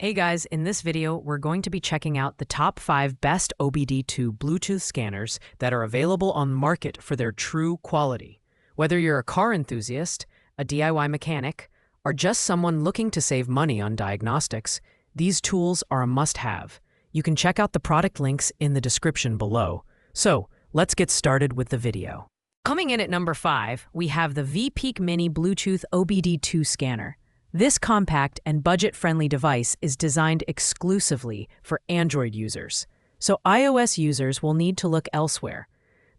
Hey guys, in this video, we're going to be checking out the top 5 best OBD2 Bluetooth scanners that are available on the market for their true quality. Whether you're a car enthusiast, a DIY mechanic, or just someone looking to save money on diagnostics, these tools are a must-have. You can check out the product links in the description below. So, let's get started with the video. Coming in at number 5, we have the Veepeak Mini Bluetooth OBD2 scanner. This compact and budget-friendly device is designed exclusively for Android users, so iOS users will need to look elsewhere.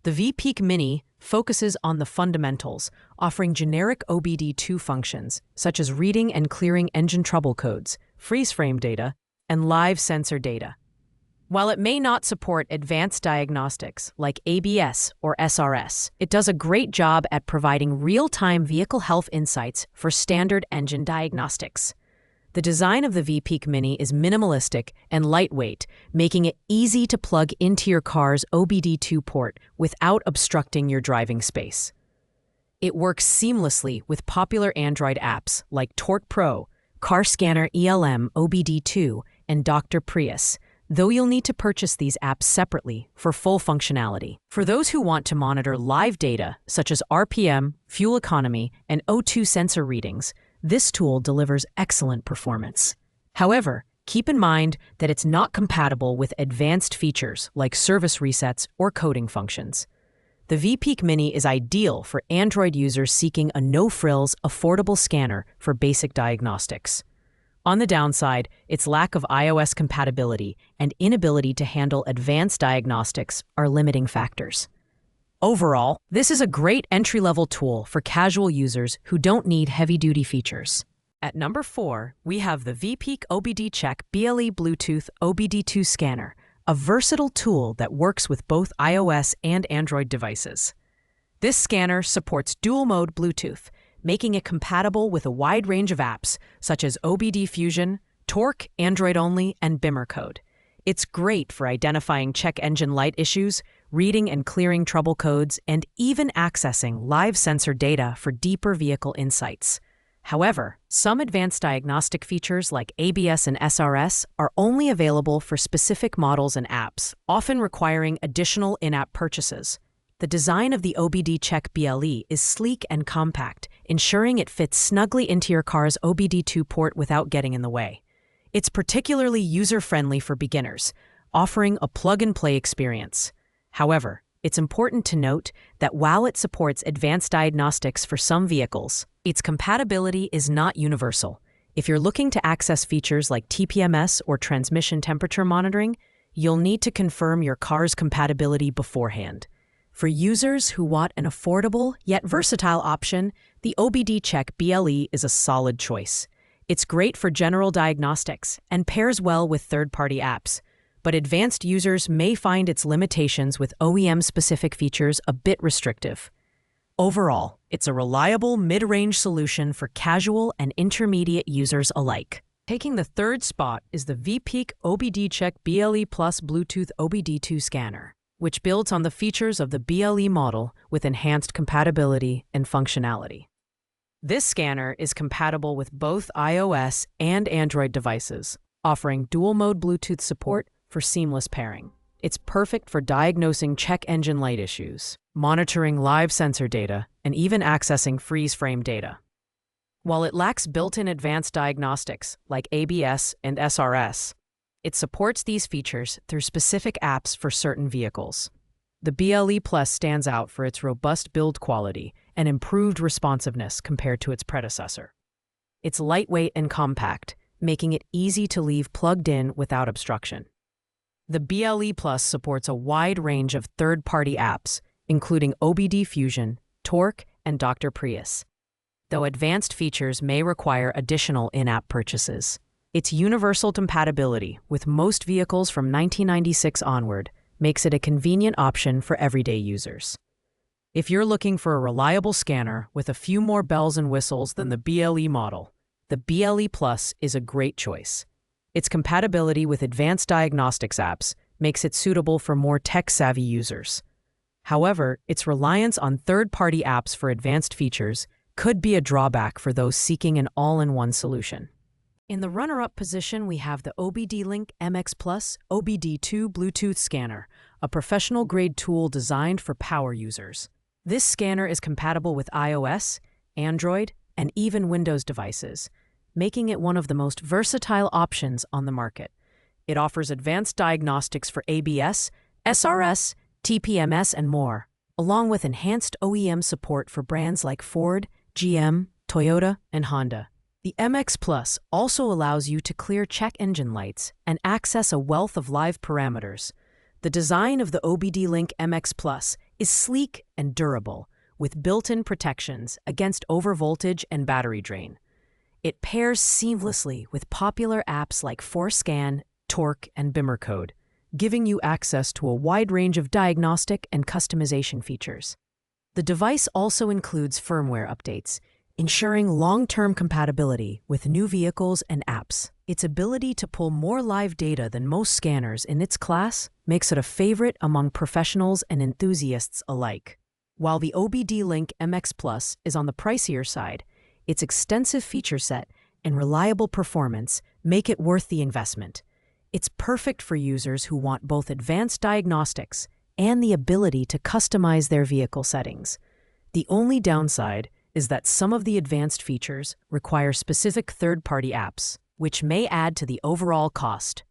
The Veepeak Mini focuses on the fundamentals, offering generic OBD2 functions such as reading and clearing engine trouble codes, freeze-frame data, and live sensor data. While it may not support advanced diagnostics like ABS or SRS, it does a great job at providing real-time vehicle health insights for standard engine diagnostics. The design of the Veepeak Mini is minimalistic and lightweight, making it easy to plug into your car's OBD2 port without obstructing your driving space. It works seamlessly with popular Android apps like Torque Pro, Car Scanner ELM OBD2, and Dr. Prius, though you'll need to purchase these apps separately for full functionality. For those who want to monitor live data, such as RPM, fuel economy, and O2 sensor readings, this tool delivers excellent performance. However, keep in mind that it's not compatible with advanced features like service resets or coding functions. The Veepeak Mini is ideal for Android users seeking a no-frills, affordable scanner for basic diagnostics. On the downside, its lack of iOS compatibility and inability to handle advanced diagnostics are limiting factors. Overall, this is a great entry-level tool for casual users who don't need heavy-duty features. At number 4, we have the Veepeak OBDCheck BLE Bluetooth OBD2 scanner, a versatile tool that works with both iOS and Android devices. This scanner supports dual-mode Bluetooth, making it compatible with a wide range of apps such as OBD Fusion, Torque, Android Only, and Bimmer Code. It's great for identifying check engine light issues, reading and clearing trouble codes, and even accessing live sensor data for deeper vehicle insights. However, some advanced diagnostic features like ABS and SRS are only available for specific models and apps, often requiring additional in-app purchases. The design of the OBDCheck BLE is sleek and compact, ensuring it fits snugly into your car's OBD2 port without getting in the way. It's particularly user-friendly for beginners, offering a plug-and-play experience. However, it's important to note that while it supports advanced diagnostics for some vehicles, its compatibility is not universal. If you're looking to access features like TPMS or transmission temperature monitoring, you'll need to confirm your car's compatibility beforehand. For users who want an affordable yet versatile option, the OBDCheck BLE is a solid choice. It's great for general diagnostics and pairs well with third-party apps, but advanced users may find its limitations with OEM-specific features a bit restrictive. Overall, it's a reliable mid-range solution for casual and intermediate users alike. Taking the third spot is the Veepeak OBDCheck BLE Plus Bluetooth OBD2 scanner, which builds on the features of the BLE model with enhanced compatibility and functionality. This scanner is compatible with both iOS and Android devices, offering dual-mode Bluetooth support for seamless pairing. It's perfect for diagnosing check engine light issues, monitoring live sensor data, and even accessing freeze-frame data. While it lacks built-in advanced diagnostics like ABS and SRS, it supports these features through specific apps for certain vehicles. The BLE Plus stands out for its robust build quality and improved responsiveness compared to its predecessor. It's lightweight and compact, making it easy to leave plugged in without obstruction. The BLE Plus supports a wide range of third-party apps, including OBD Fusion, Torque, and Dr. Prius, though advanced features may require additional in-app purchases. Its universal compatibility with most vehicles from 1996 onward makes it a convenient option for everyday users. If you're looking for a reliable scanner with a few more bells and whistles than the BLE model, the BLE Plus is a great choice. Its compatibility with advanced diagnostics apps makes it suitable for more tech-savvy users. However, its reliance on third-party apps for advanced features could be a drawback for those seeking an all-in-one solution. In the runner-up position, we have the OBDLink MX Plus OBD2 Bluetooth scanner, a professional-grade tool designed for power users. This scanner is compatible with iOS, Android, and even Windows devices, making it one of the most versatile options on the market. It offers advanced diagnostics for ABS, SRS, TPMS, and more, along with enhanced OEM support for brands like Ford, GM, Toyota, and Honda. The MX Plus also allows you to clear check engine lights and access a wealth of live parameters. The design of the OBDLink MX Plus is sleek and durable, with built-in protections against overvoltage and battery drain. It pairs seamlessly with popular apps like ForScan, Torque, and BimmerCode, giving you access to a wide range of diagnostic and customization features. The device also includes firmware updates, ensuring long-term compatibility with new vehicles and apps. Its ability to pull more live data than most scanners in its class makes it a favorite among professionals and enthusiasts alike. While the OBDLink MX Plus is on the pricier side, its extensive feature set and reliable performance make it worth the investment. It's perfect for users who want both advanced diagnostics and the ability to customize their vehicle settings. The only downside is that some of the advanced features require specific third-party apps, which may add to the overall cost.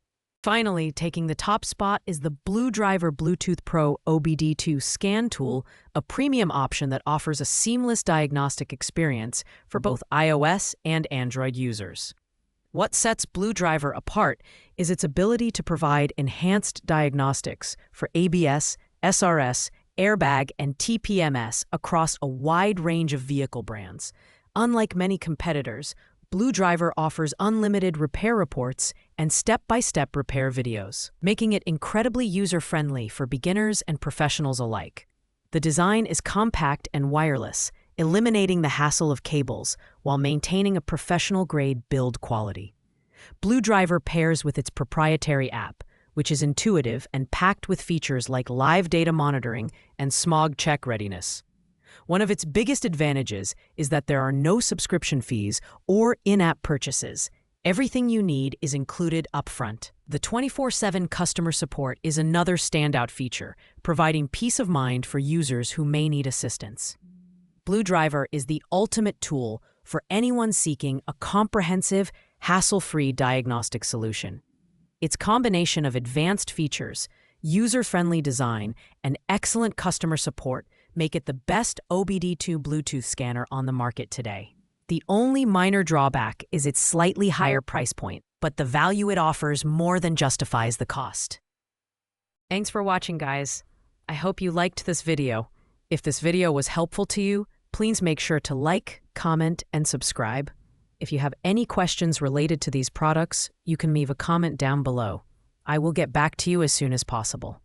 Finally, taking the top spot is the BlueDriver Bluetooth Pro OBD2 scan tool, a premium option that offers a seamless diagnostic experience for both iOS and Android users. What sets BlueDriver apart is its ability to provide enhanced diagnostics for ABS, SRS, airbag, and TPMS across a wide range of vehicle brands. Unlike many competitors, BlueDriver offers unlimited repair reports and step-by-step repair videos, making it incredibly user-friendly for beginners and professionals alike. The design is compact and wireless, eliminating the hassle of cables while maintaining a professional-grade build quality. BlueDriver pairs with its proprietary app, which is intuitive and packed with features like live data monitoring and smog check readiness. One of its biggest advantages is that there are no subscription fees or in-app purchases. Everything you need is included upfront. The 24/7 customer support is another standout feature, providing peace of mind for users who may need assistance. BlueDriver is the ultimate tool for anyone seeking a comprehensive, hassle-free diagnostic solution. Its combination of advanced features, user-friendly design, and excellent customer support make it the best OBD2 Bluetooth scanner on the market today. The only minor drawback is its slightly higher price point, but the value it offers more than justifies the cost. Thanks for watching, guys. I hope you liked this video. If this video was helpful to you, please make sure to like, comment, and subscribe. If you have any questions related to these products, you can leave a comment down below. I will get back to you as soon as possible.